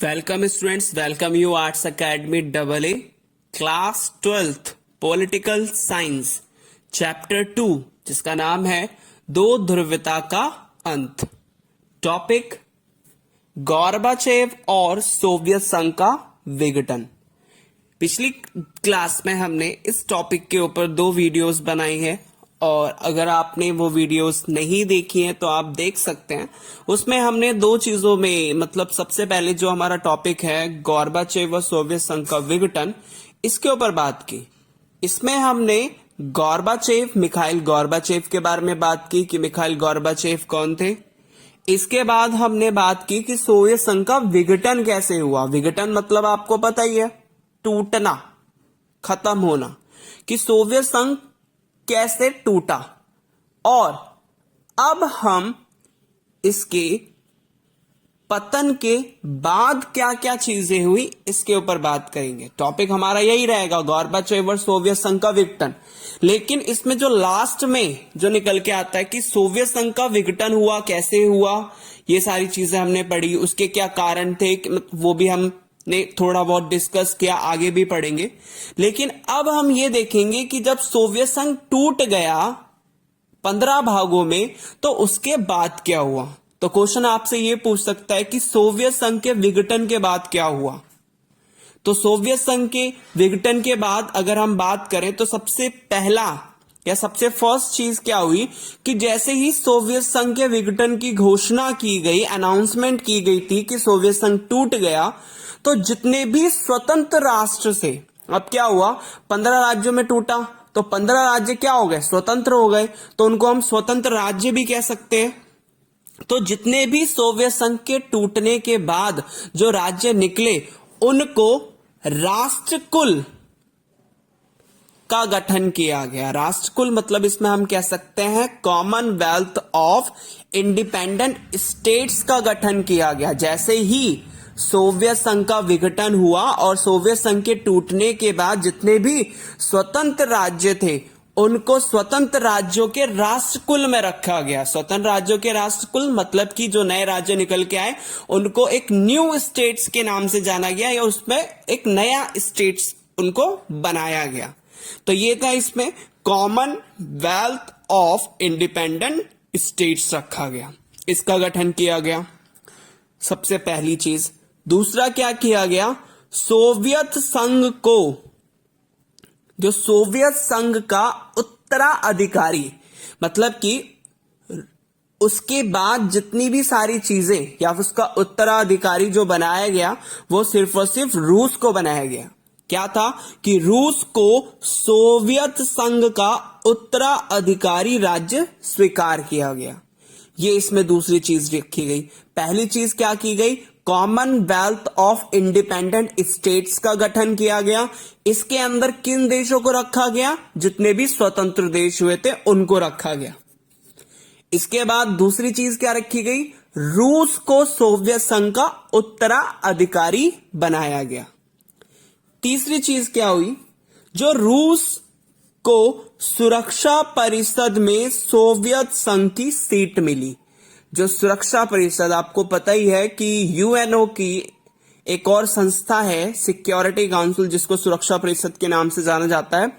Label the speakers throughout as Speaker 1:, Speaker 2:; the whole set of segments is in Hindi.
Speaker 1: Welcome students, welcome you arts academy double A class 12th political science chapter 2 जिसका नाम है दो ध्रुवता का अंत। टॉपिक गोर्बाचेव और सोवियत संघ का विघटन। पिछली क्लास में हमने इस टॉपिक के ऊपर 2 वीडियोस बनाई है और अगर आपने वो वीडियोस नहीं देखी हैं तो आप देख सकते हैं। उसमें हमने 2 चीजों में मतलब सबसे पहले जो हमारा टॉपिक है गोर्बाचेव और सोवियत संघ का विघटन, इसके ऊपर बात की। इसमें हमने गोर्बाचेव, मिखाइल गोर्बाचेव के बारे में बात की कि मिखाइल गोर्बाचेव कौन थे। इसके बाद हमने बात की कि सोवियत संघ का विघटन कैसे हुआ। विघटन मतलब आपको पता ही है, टूटना, खत्म होना, कि सोवियत संघ कैसे टूटा। और अब हम इसके पतन के बाद क्या क्या चीजें हुई इसके ऊपर बात करेंगे। टॉपिक हमारा यही रहेगा, गोर्बाचेव और सोवियत संघ का विघटन। लेकिन इसमें जो लास्ट में जो निकल के आता है कि सोवियत संघ का विघटन हुआ, कैसे हुआ, ये सारी चीजें हमने पढ़ी, उसके क्या कारण थे, वो भी हमने थोड़ा बहुत डिस्कस किया, आगे भी पढ़ेंगे। लेकिन अब हम ये देखेंगे कि जब सोवियत संघ टूट गया 15 भागों में तो उसके बाद क्या हुआ। तो क्वेश्चन आपसे ये पूछ सकता है कि सोवियत संघ के विघटन के बाद क्या हुआ। तो सोवियत संघ के विघटन के बाद अगर हम बात करें तो सबसे पहला या सबसे फर्स्ट चीज क्या हुई कि जैसे ही सोवियत संघ के विघटन की घोषणा की गई, अनाउंसमेंट की गई थी कि सोवियत संघ टूट गया, तो जितने भी स्वतंत्र राष्ट्र से, अब क्या हुआ, 15 राज्यों में टूटा तो 15 राज्य क्या हो गए, स्वतंत्र हो गए, तो उनको हम स्वतंत्र राज्य भी कह सकते हैं। तो जितने भी सोवियत संघ के टूटने के बाद जो राज्य निकले उनको राष्ट्रकुल का गठन किया गया। राष्ट्रकुल मतलब इसमें हम कह सकते हैं कॉमनवेल्थ ऑफ इंडिपेंडेंट स्टेट्स का गठन किया गया। जैसे ही सोवियत संघ का विघटन हुआ और सोवियत संघ के टूटने के बाद जितने भी स्वतंत्र राज्य थे उनको स्वतंत्र राज्यों के राष्ट्रकुल में रखा गया। स्वतंत्र राज्यों के राष्ट्रकुल मतलब कि जो नए राज्य निकल के आए उनको एक न्यू स्टेट्स के नाम से जाना गया या उसमें एक नया स्टेट्स उनको बनाया गया। तो ये था इसमें कॉमनवेल्थ ऑफ इंडिपेंडेंट स्टेट्स रखा गया, इसका गठन किया गया, सबसे पहली चीज। दूसरा क्या किया गया, सोवियत संघ को, जो सोवियत संघ का उत्तराधिकारी, मतलब कि उसके बाद जितनी भी सारी चीजें या उसका उत्तराधिकारी जो बनाया गया वो सिर्फ और सिर्फ रूस को बनाया गया। क्या था कि रूस को सोवियत संघ का उत्तराधिकारी राज्य स्वीकार किया गया। ये इसमें दूसरी चीज रखी गई। पहली चीज क्या की गई, कॉमनवेल्थ ऑफ इंडिपेंडेंट स्टेट्स का गठन किया गया। इसके अंदर किन देशों को रखा गया, जितने भी स्वतंत्र देश हुए थे उनको रखा गया। इसके बाद दूसरी चीज क्या रखी गई, रूस को सोवियत संघ का उत्तराधिकारी बनाया गया। तीसरी चीज क्या हुई, जो रूस को सुरक्षा परिषद में सोवियत संघ की सीट मिली। जो सुरक्षा परिषद, आपको पता ही है कि यूएनओ की एक और संस्था है, सिक्योरिटी काउंसिल, जिसको सुरक्षा परिषद के नाम से जाना जाता है।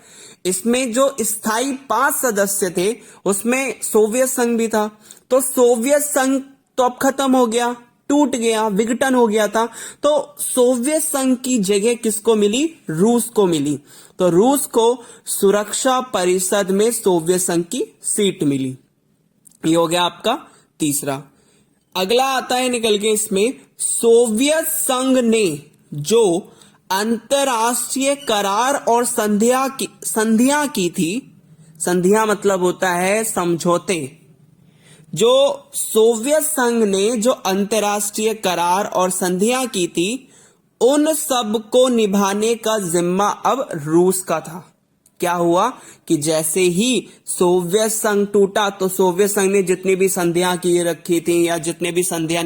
Speaker 1: इसमें जो स्थायी 5 सदस्य थे उसमें सोवियत संघ भी था। तो सोवियत संघ तो अब खत्म हो गया, टूट गया, विघटन हो गया था। तो सोवियत संघ की जगह किसको मिली, रूस को मिली। तो रूस को सुरक्षा परिषद में सोवियत संघ की सीट मिली। ये हो गया आपका तीसरा। अगला आता है निकल के इसमें, सोवियत संघ ने जो अंतरराष्ट्रीय करार और संधियां की थी, संधियां मतलब होता है समझौते, जो सोवियत संघ ने जो अंतरराष्ट्रीय करार और संधियां की थी उन सब को निभाने का जिम्मा अब रूस का था। क्या हुआ कि जैसे ही सोवियत संघ टूटा तो सोवियत संघ ने जितनी भी संधियां की रखी थी या जितने भी संधियां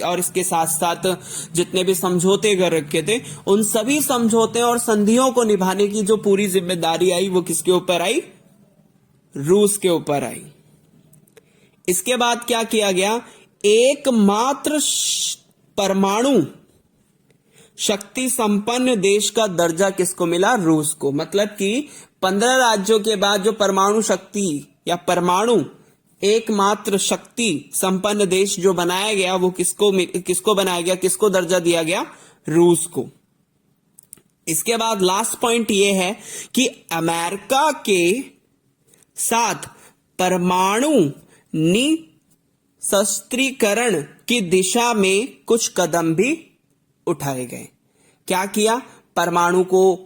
Speaker 1: और इसके साथ साथ जितने भी समझौते कर रखे थे, उन सभी समझौते और संधियों को निभाने की जो पूरी जिम्मेदारी आई वो किसके ऊपर आई, रूस के ऊपर आई। इसके बाद क्या किया गया, एकमात्र परमाणु शक्ति संपन्न देश का दर्जा किसको मिला? रूस को। मतलब कि 15 राज्यों के बाद जो परमाणु शक्ति या परमाणु एकमात्र शक्ति संपन्न देश जो बनाया गया वो किसको बनाया गया, किसको दर्जा दिया गया? रूस को। इसके बाद लास्ट पॉइंट ये है कि अमेरिका के साथ परमाणु निशस्त्रीकरण की दिशा में कुछ कदम भी उठाए गए। क्या किया? परमाणु को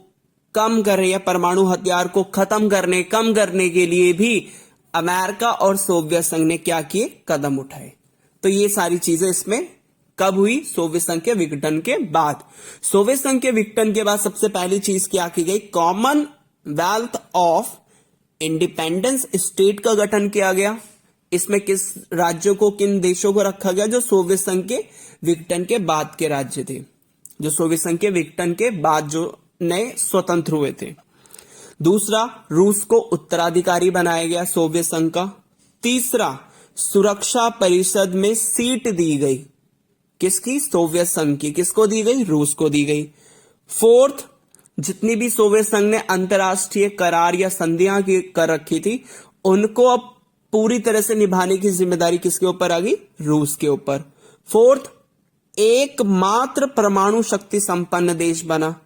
Speaker 1: कम करने या परमाणु हथियार को खत्म करने, कम करने के लिए भी अमेरिका और सोवियत संघ ने क्या किए? कदम उठाए। तो ये सारी चीजें इसमें कब हुई? सोवियत संघ के विघटन के बाद। सोवियत संघ के विघटन के बाद सबसे पहली चीज क्या की गई? कॉमनवेल्थ ऑफ इंडिपेंडेंस स्टेट का गठन किया गया। इसमें किस राज्यों को, किन देशों को रखा गया? जो सोवियत संघ के विघटन के बाद के राज्य थे, जो सोवियत संघ के विघटन के बाद जो नए स्वतंत्र हुए थे। दूसरा, रूस को उत्तराधिकारी बनाया गया सोवियत संघ का। तीसरा, सुरक्षा परिषद में सीट दी गई। किसकी? सोवियत संघ की। किसको दी गई? रूस को दी गई। फोर्थ, जितनी भी सोवियत संघ ने अंतर्राष्ट्रीय करार या संधियां कर रखी थी उनको अब पूरी तरह से निभाने की जिम्मेदारी किसके ऊपर आ गई? रूस के ऊपर। फोर्थ, एकमात्र परमाणु शक्ति संपन्न देश बना।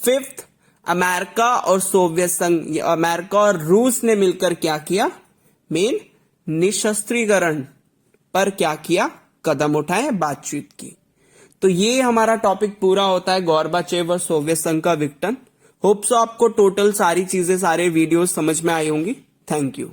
Speaker 1: फिफ्थ, अमेरिका और सोवियत संघ, अमेरिका और रूस ने मिलकर क्या किया? मेन निशस्त्रीकरण पर क्या किया? कदम उठाए, बातचीत की। तो ये हमारा टॉपिक पूरा होता है गोर्बाचेव और सोवियत संघ का विघटन। होप सो आपको टोटल सारी चीजें, सारे वीडियोस समझ में आई होंगी। Thank you.